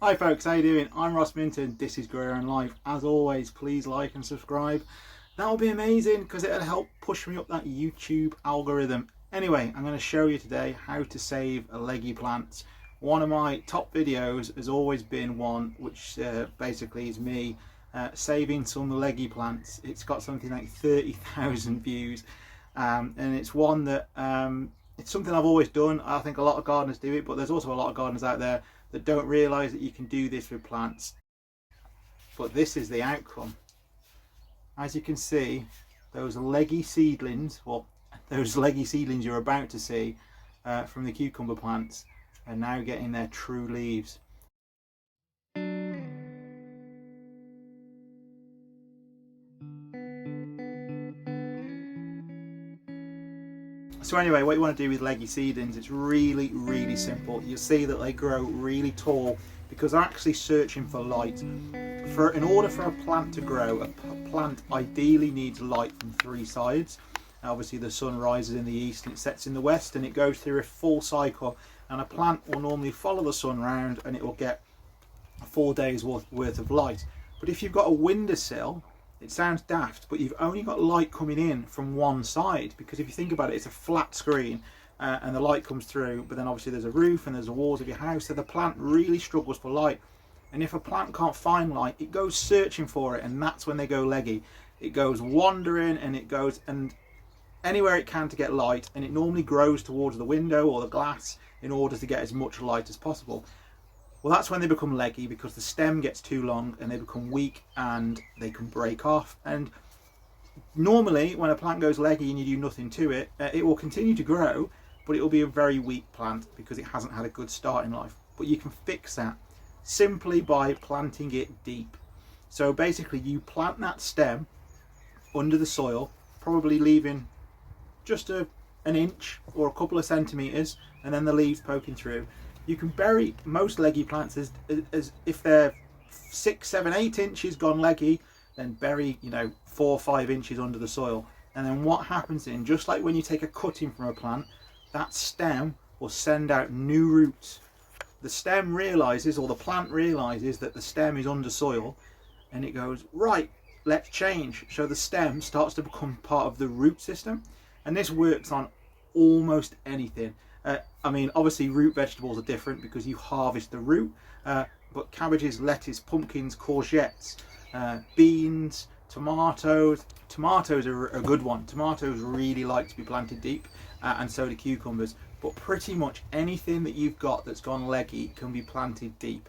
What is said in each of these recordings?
Hi folks, how you doing? I'm Ross Minton, this is Grower and Life. As always, please like and subscribe. That will be amazing because it'll help push me up that YouTube algorithm. Anyway, I'm going to show you today how to save a leggy plant. One of my top videos has always been one which basically is me saving some leggy plants. It's got something like 30,000 views and it's one that it's something I've always done. I think a lot of gardeners do it, but there's also a lot of gardeners out there that don't realise that you can do this with plants. But this is the outcome. As you can see, those leggy seedlings, well, those leggy seedlings you're about to see from the cucumber plants are now getting their true leaves. So anyway, what you want to do with leggy seedlings, it's really simple. You'll see that they grow really tall because they're actually searching for light. In order for a plant to grow, a plant ideally needs light from three sides. Obviously the sun rises in the east and it sets in the west, and it goes through a full cycle, and a plant will normally follow the sun round and it will get 4 days worth of light. But if you've got a windowsill, it sounds daft, but you've only got light coming in from one side, because if you think about it, it's a flat screen and the light comes through, but then obviously there's a roof and there's the walls of your house, so the plant really struggles for light. And if a plant can't find light, it goes searching for it, and that's when they go leggy. It goes wandering and it goes and anywhere it can to get light, and it normally grows towards the window or the glass in order to get as much light as possible. Well, that's when they become leggy, because the stem gets too long and they become weak and they can break off. And normally when a plant goes leggy and you do nothing to it, it will continue to grow, but it will be a very weak plant because it hasn't had a good start in life. But you can fix that simply by planting it deep. So basically you plant that stem under the soil, probably leaving just an inch or a couple of centimetres, and then the leaves poking through. You can bury most leggy plants as if they're 6, 7, 8 inches gone leggy, then bury 4 or 5 inches under the soil. And then what happens in, just like when you take a cutting from a plant, that stem will send out new roots. The stem realizes, or the plant realizes, that the stem is under soil, and it goes, right, let's change. So the stem starts to become part of the root system, and this works on almost anything. I mean, obviously root vegetables are different because you harvest the root, but cabbages, lettuce, pumpkins, courgettes, beans, tomatoes are a good one. Tomatoes really like to be planted deep, and so do cucumbers. But pretty much anything that you've got that's gone leggy can be planted deep.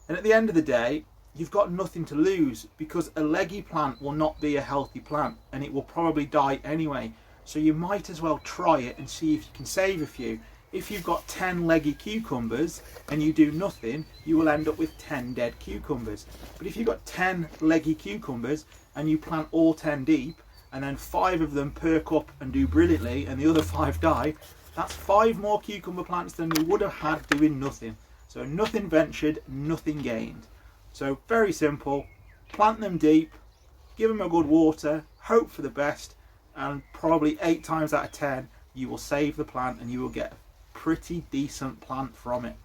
And at the end of the day, you've got nothing to lose, because a leggy plant will not be a healthy plant and it will probably die anyway. So you might as well try it and see if you can save a few. If you've got 10 leggy cucumbers and you do nothing, you will end up with 10 dead cucumbers. But if you've got 10 leggy cucumbers and you plant all 10 deep, and then 5 of them perk up and do brilliantly and the other 5 die, that's 5 more cucumber plants than you would have had doing nothing. So nothing ventured, nothing gained. So very simple, plant them deep, give them a good water, hope for the best, and probably 8 times out of 10 you will save the plant and you will get a pretty decent plant from it.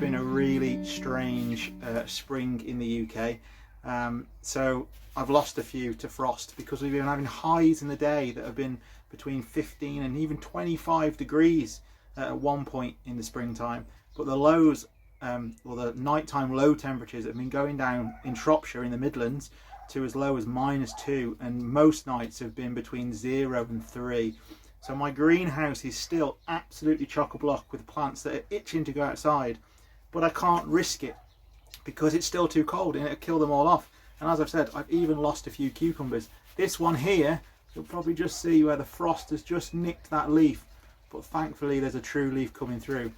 been a really strange spring in the UK. So I've lost a few to frost because we've been having highs in the day that have been between 15 and even 25 degrees at one point in the springtime. But the lows, or the nighttime low temperatures, have been going down in Shropshire in the Midlands to as low as -2, and most nights have been between 0 and 3. So my greenhouse is still absolutely chock-a-block with plants that are itching to go outside, but I can't risk it because it's still too cold and it'll kill them all off. And as I've said, I've even lost a few cucumbers. This one here, you'll probably just see where the frost has just nicked that leaf, but thankfully there's a true leaf coming through.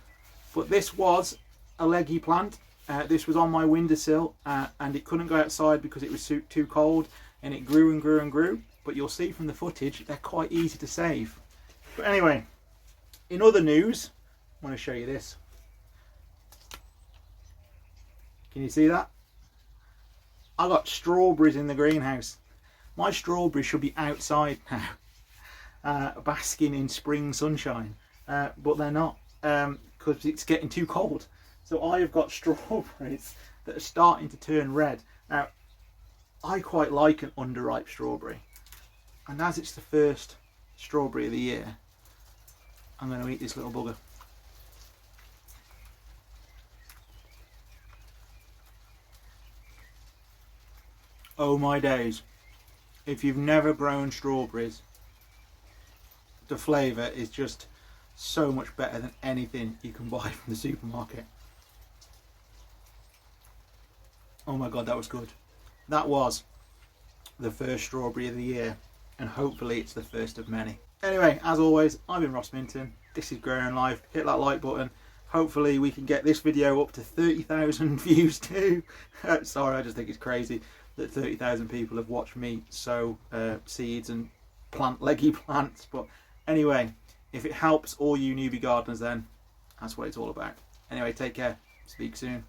But this was a leggy plant. This was on my windowsill and it couldn't go outside because it was too cold, and it grew and grew and grew. But you'll see from the footage, they're quite easy to save. But anyway, in other news, I want to show you this. Can you see that? I got strawberries in the greenhouse. My strawberries should be outside now, basking in spring sunshine, but they're not because it's getting too cold. So I have got strawberries that are starting to turn red. Now, I quite like an underripe strawberry, and as it's the first strawberry of the year, I'm going to eat this little bugger. Oh my days, if you've never grown strawberries, the flavour is just so much better than anything you can buy from the supermarket. Oh my god, that was good. That was the first strawberry of the year, and hopefully it's the first of many. Anyway, as always, I've been Ross Minton. This is Growing Life. Hit that like button. Hopefully we can get this video up to 30,000 views too. Sorry, I just think it's crazy that 30,000 people have watched me sow seeds and plant leggy plants. But anyway, if it helps all you newbie gardeners, then that's what it's all about. Anyway, take care. Speak soon.